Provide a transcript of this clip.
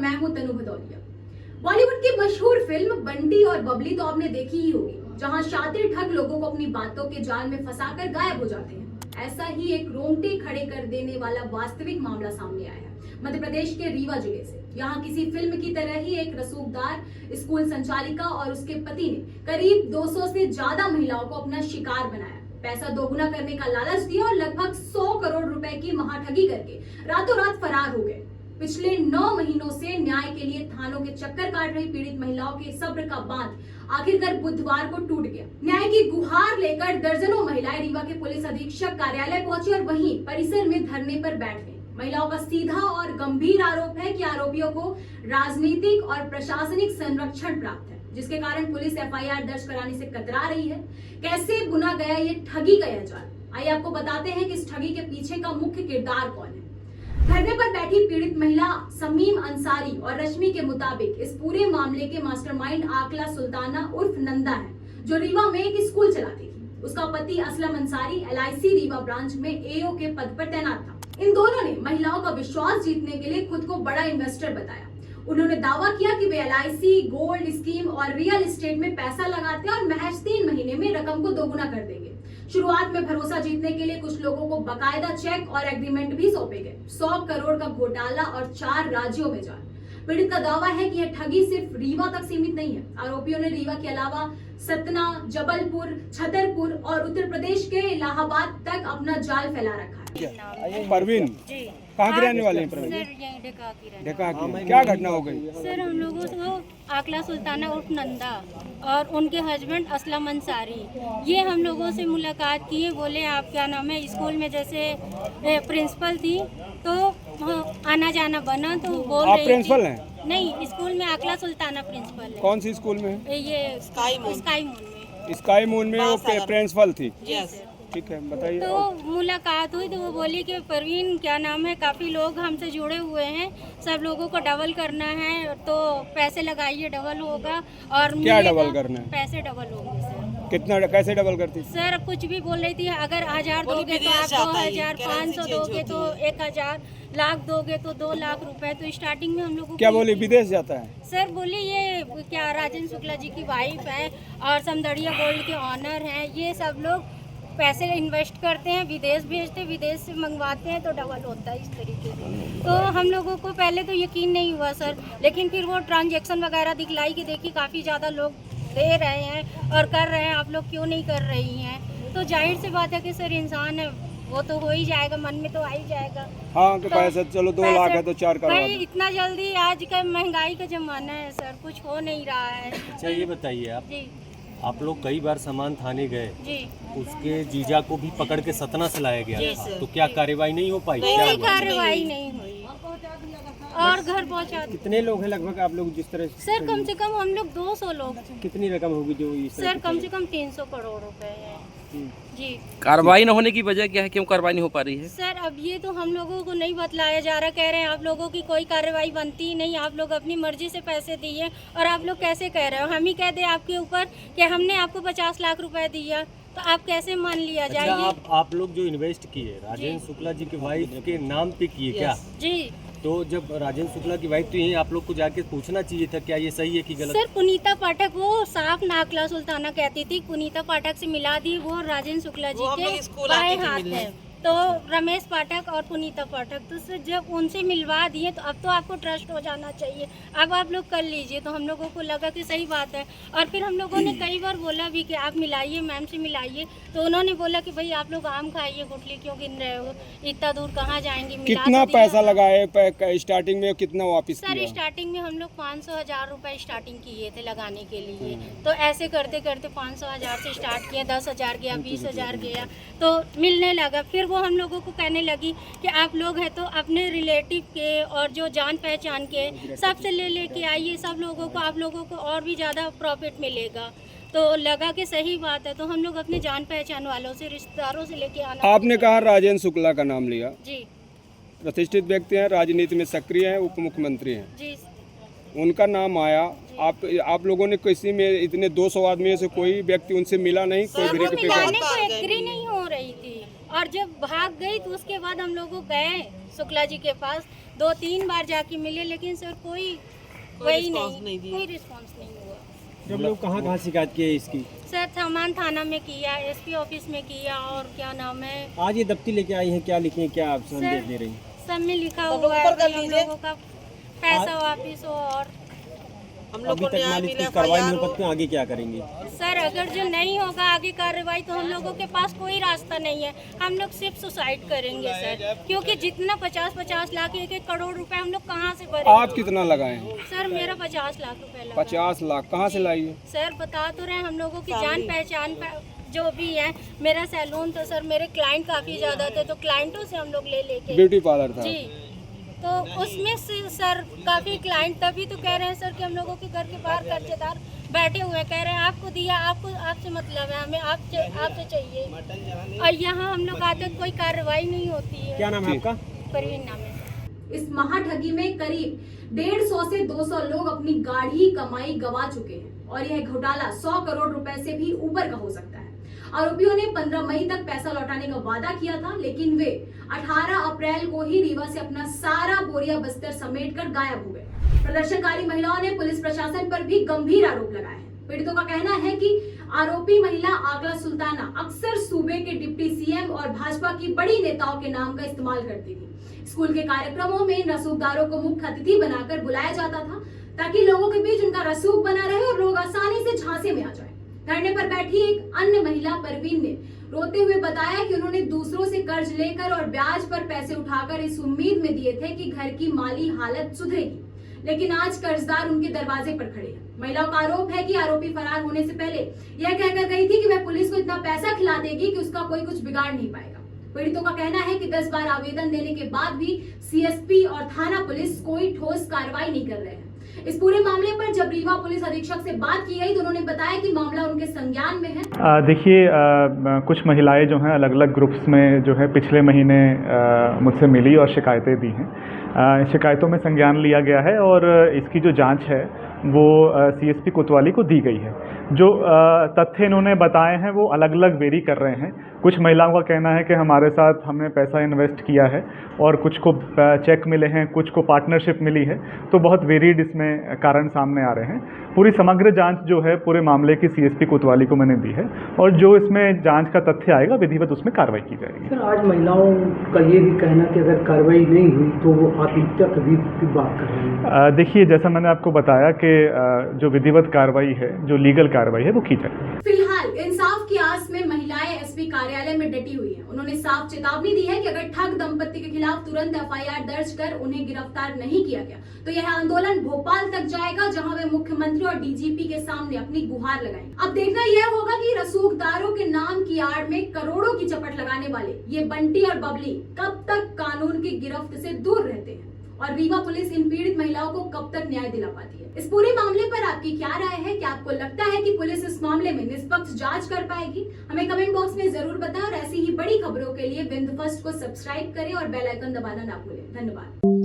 मैं हूं तनु भदौरिया। बॉलीवुड की मशहूर फिल्म बंटी और बबली तो आपने देखी ही होगी, जहां शातिर ठग लोगों को अपनी बातों के जाल में फंसाकर गायब हो जाते हैं। ऐसा ही एक रोंगटे खड़े कर देने वाला वास्तविक मामला सामने आया है मध्य प्रदेश के रीवा जिले से। यहाँ किसी फिल्म की तरह ही एक रसूखदार स्कूल संचालिका और उसके पति ने करीब 200 से ज्यादा महिलाओं को अपना शिकार बनाया, पैसा दोगुना करने का लालच दिया और लगभग 100 करोड़ रुपए की महाठगी करके रातों रात फरार हो गए। पिछले 9 महीनों से न्याय के लिए थानों के चक्कर काट रही पीड़ित महिलाओं के सब्र का बांध आखिरकार बुधवार को टूट गया। न्याय की गुहार लेकर दर्जनों महिलाएं रीवा के पुलिस अधीक्षक कार्यालय पहुंची और वहीं परिसर में धरने पर बैठ गई। महिलाओं का सीधा और गंभीर आरोप है कि आरोपियों को राजनीतिक और प्रशासनिक संरक्षण प्राप्त है, जिसके कारण पुलिस एफआईआर दर्ज कराने से कतरा रही है। कैसे बुना गया ये ठगी का यह जाल, आइए आपको बताते हैं कि इस ठगी के पीछे का मुख्य किरदार कौन है। धरने पर बैठी पीड़ित महिला समीम अंसारी और रश्मि के मुताबिक इस पूरे मामले के मास्टरमाइंड आकला सुल्ताना उर्फ नंदा है, जो रीवा में एक स्कूल चलाती थी। उसका पति असलम अंसारी LIC रीवा ब्रांच में AO के पद पर तैनात था। इन दोनों ने महिलाओं का विश्वास जीतने के लिए खुद को बड़ा इन्वेस्टर बताया। उन्होंने दावा किया कि वे LIC, गोल्ड स्कीम और रियल एस्टेट में पैसा लगाते हैं और महज 3 महीने में रकम को दोगुना कर देंगे। शुरुआत में भरोसा जीतने के लिए कुछ लोगों को बकायदा चेक और एग्रीमेंट भी सौंपे गए। 100 करोड़ का घोटाला और 4 राज्यों में जाल। पीड़ित का दावा है कि यह ठगी सिर्फ रीवा तक सीमित नहीं है। आरोपियों ने रीवा के अलावा सतना, जबलपुर, छतरपुर और उत्तर प्रदेश के इलाहाबाद तक अपना जाल फैला रखा है। परवीन कहाँ की रहने वाले हैं? परवीन सर यहीं ढका की ढका की। क्या घटना हो गई? सर हम लोगों को आकला सुल्ताना उर्फ नंदा और उनके हस्बैंड असलम अंसारी ये हम लोगों से मुलाकात की है। बोले आप क्या नाम है, स्कूल में जैसे प्रिंसिपल थी तो आना जाना बना तो बोल आप रही प्रिंसिपल थी। हैं? नहीं, स्कूल में आकला सुल्ताना प्रिंसिपल है। कौन सी स्कूल में? ये स्काई मून में। स्काई मून में वो प्रिंसिपल थी। ठीक है, बताइए। तो मुलाकात हुई तो वो बोली कि परवीन क्या नाम है, काफ़ी लोग हमसे जुड़े हुए हैं, सब लोगों को डबल करना है तो पैसे लगाइए, डबल होगा। और क्या डबल करना है? पैसे डबल होंगे सर। कितना, कैसे डबल करती? सर कुछ भी बोल रही थी, अगर 1000 दोगे तो आप 2000, 500 दोगे तो 1000, लाख दोगे तो 2 लाख रुपए। तो स्टार्टिंग में हम लोग को क्या बोली, विदेश जाता है? सर बोली ये क्या राजेंद्र शुक्ला जी की वाइफ है और समदड़िया गोल्ड के ऑनर हैं, ये सब लोग पैसे इन्वेस्ट करते हैं, विदेश भेजते, विदेश से मंगवाते हैं तो डबल होता है इस तरीके से। तो हम लोगों को पहले तो यकीन नहीं हुआ सर, लेकिन फिर वो ट्रांजैक्शन वगैरह दिखलाई कि देखिए काफ़ी ज़्यादा लोग दे रहे हैं और कर रहे हैं, आप लोग क्यों नहीं कर रही हैं। तो जाहिर सी बात है कि सर इंसान है, वो तो हो ही जाएगा, मन में तो आ ही जाएगा। हाँ कि पैसा चलो 2 लाख है तो 4 करोड़। भाई इतना जल्दी आज का महंगाई का ज़माना है सर, कुछ हो नहीं रहा है। अच्छा ये बताइए जी आप लोग कई बार सामान थाने गए, जी, उसके जीजा को भी पकड़ के सतना से लाया गया था, तो क्या कार्रवाई नहीं हो पाई? कोई कार्रवाई नहीं हुई और घर पहुंचा। कितने लोग हैं लगभग आप लोग जिस तरह? सर कम से कम हम लोग 200 लोग। कितनी रकम होगी जो इस तरह सर कम से कम 300 करोड़ रुपए है जी। कार्रवाई न होने की वजह क्या है, क्यों कार्रवाई नहीं हो पा रही है? सर अब ये तो हम लोगों को नहीं बतलाया जा रहा, कह रहे हैं आप लोगों की कोई कार्रवाई बनती ही नहीं, आप लोग अपनी मर्जी से पैसे दिए और आप लोग कैसे कह रहे हो, हम ही कह दे आपके ऊपर कि हमने आपको 50 लाख रुपए दिया तो आप कैसे मान लिया जाए? अच्छा आप लोग जो इन्वेस्ट किए राजेंद्र शुक्ला जी की वाइफ के नाम पे किए क्या? जी तो जब राजेंद्र शुक्ला की वाइफ तो यही आप लोग को जाके पूछना चाहिए था, क्या ये सही है कि गलत? सर पुनीता पाठक वो साफ नाकला सुल्ताना कहती थी, पुनीता पाठक से मिला दी, वो राजेंद्र शुक्ला जी के बाएं हाथ है। तो रमेश पाठक और पुनीता पाठक, तो सर जब उनसे मिलवा दिए तो अब तो आपको ट्रस्ट हो जाना चाहिए, अब आप लोग कर लीजिए। तो हम लोगों को लगा कि सही बात है और फिर हम लोगों ने कई बार बोला भी कि आप मिलाइए, मैम से मिलाइए। तो उन्होंने बोला कि भाई आप लोग आम खाइए, गुठली क्यों गिन रहे हो, इतना दूर कहाँ जाएंगे। कितना पैसा लगाए स्टार्टिंग में, कितना वापस सर किया? स्टार्टिंग में हम लोग 500,000 रुपए स्टार्टिंग किए थे लगाने के लिए। तो ऐसे करते करते 500,000 से स्टार्ट किया, 10,000 गया, 20,000 गया, तो मिलने लगा। फिर वो हम लोगों को कहने लगी कि आप लोग हैं तो अपने रिलेटिव के और जो जान पहचान के सबसे ले लेके आइए, सब लोगों को, आप लोगों को और भी ज़्यादा प्रॉफिट मिलेगा। तो लगा कि सही बात है, तो हम लोग अपने जान पहचान वालों से, रिश्तेदारों से लेके आना। आपने कहा राजेंद्र शुक्ला का नाम लिया, जी प्रतिष्ठित व्यक्ति हैं, राजनीति में सक्रिय हैं, उप मुख्यमंत्री हैं, जी उनका नाम आया। आप लोगों ने किसी में इतने 200 आदमियों से कोई व्यक्ति उनसे मिला नहीं? कोई सर वो मिलाने को एग्री नहीं हो रही थी और जब भाग गई तो उसके बाद हम लोग गए शुक्ला जी के पास, 2-3 बार जाके मिले, लेकिन सर कोई वही नहीं, कोई रिस्पांस नहीं हुआ। जब लोग कहाँ शिकायत की है इसकी? सर सामान थाना में किया, एसपी ऑफिस में किया, और क्या नाम है, आज ये दफ्ती लेके आई हैं, क्या लिखे हैं, क्या आप संदेश दे रही हैं? सब में लिखा हुआ है कि हम लोगों का पैसा वापिस हो, और अभी तक मालिक की कार्रवाई नहीं हो सकती, आगे क्या करेंगे? सर अगर जो नहीं होगा आगे कार्रवाई तो हम लोगों के पास कोई रास्ता नहीं है, हम लोग सिर्फ सुसाइड करेंगे सर, क्योंकि जितना 50-50 लाख 1-1 करोड़ रुपए हम लोग कहाँ से भरेंगे? आप कितना लगाए? सर मेरा 50 लाख रुपए लगा। 50 लाख कहाँ से लाई? सर बता तो रहे, हम लोगों की जान पहचान जो भी है, मेरा सैलून तो सर मेरे क्लाइंट काफी ज्यादा थे, तो क्लाइंटों से हम लोग लेके ब्यूटी पार्लर था जी, तो उसमें से सर काफी क्लाइंट, तभी तो कह रहे हैं सर कि हम लोगों के घर के बाहर कर्जेदार बैठे हुए हैं, कह रहे हैं आपको दिया, आपसे मतलब है, हमें आपसे चाहिए, और यहाँ हम लोग आते कोई कार्रवाई नहीं होती है। क्या नाम है आपका? परवीन नाम है। इस महाठगी में करीब 150 से 200 लोग अपनी गाढ़ी कमाई गवा चुके हैं और यह घोटाला 100 करोड़ रुपए से भी ऊपर का हो सकता है। आरोपियों ने 15 मई तक पैसा लौटाने का वादा किया था, लेकिन वे 18 अप्रैल को ही रीवा से अपना सारा बोरिया बस्तर समेटकर गायब हो गए। प्रदर्शनकारी महिलाओं ने पुलिस प्रशासन पर भी गंभीर आरोप लगाए हैं। पीड़ितों का कहना है कि आरोपी महिला आगला सुल्ताना अक्सर सूबे के डिप्टी सीएम और भाजपा की बड़ी नेताओं के नाम का इस्तेमाल करती थी। स्कूल के कार्यक्रमों में रसूखदारों को मुख्य अतिथि बनाकर बुलाया जाता था ताकि लोगों के बीच उनका रसूख बना रहे और लोग आसानी से झांसे में आ जाए। धरने पर बैठी एक अन्य महिला परवीन ने रोते हुए बताया कि उन्होंने दूसरों से कर्ज लेकर और ब्याज पर पैसे उठाकर इस उम्मीद में दिए थे कि घर की माली हालत सुधरेगी, लेकिन आज कर्जदार उनके दरवाजे पर खड़े हैं। महिलाओं का आरोप है कि आरोपी फरार होने से पहले यह कहकर गई थी कि वह पुलिस को इतना पैसा खिला देगी कि उसका कोई कुछ बिगाड़ नहीं पाएगा। पीड़ितों का कहना है कि 10 बार आवेदन देने के बाद भी सीएसपी और थाना पुलिस कोई ठोस कार्रवाई नहीं कर रहे हैं। इस पूरे मामले पर जब रीवा पुलिस अधीक्षक से बात की गई तो उन्होंने बताया कि मामला उनके संज्ञान में है। देखिए, कुछ महिलाएं जो हैं अलग अलग ग्रुप्स में जो है पिछले महीने मुझसे मिली और शिकायतें दी हैं। शिकायतों में संज्ञान लिया गया है और इसकी जो जांच है वो सीएसपी कोतवाली को दी गई है। जो तथ्य इन्होंने बताए हैं वो अलग अलग वेरी कर रहे हैं। कुछ महिलाओं का कहना है कि हमारे साथ हमने पैसा इन्वेस्ट किया है और कुछ को चेक मिले हैं, कुछ को पार्टनरशिप मिली है, तो बहुत वेरीड इसमें कारण सामने आ रहे हैं। पूरी समग्र जांच जो है पूरे मामले की सीएसपी कोतवाली को मैंने दी है और जो इसमें जांच का तथ्य आएगा विधिवत उसमें कार्रवाई की जाएगी। सर, आज महिलाओं का ये भी कहना कि अगर कार्रवाई नहीं हुई तो वो आत्महत्या की बात कर रही है। देखिए, जैसा मैंने आपको बताया कि जो विधिवत कार्रवाई है, जो लीगल कार्रवाई है वो की जाएगी। फिलहाल इंसाफ की आस में महिलाएं एसपी कार्यालय में डटी हुई हैं। उन्होंने साफ चेतावनी दी है कि अगर ठग दंपति के खिलाफ तुरंत एफआईआर दर्ज कर उन्हें गिरफ्तार नहीं किया गया तो यह आंदोलन भोपाल तक जाएगा, जहां वे मुख्यमंत्री और डीजीपी के सामने अपनी गुहार लगाएंगे। अब देखना यह होगा कि रसूखदारों के नाम की आड़ में करोड़ों की चपट लगाने वाले ये बंटी और बबली कब तक कानून की गिरफ्त से दूर रहते हैं और रीवा पुलिस इन पीड़ित महिलाओं को कब तक न्याय दिला पाती है। इस पूरे मामले पर आपकी क्या राय है? क्या आपको लगता है कि पुलिस इस मामले में निष्पक्ष जांच कर पाएगी? हमें कमेंट बॉक्स में जरूर बताएं और ऐसी ही बड़ी खबरों के लिए बिंदु फर्स्ट को सब्सक्राइब करें और बेल आइकन दबाना ना भूलें। धन्यवाद।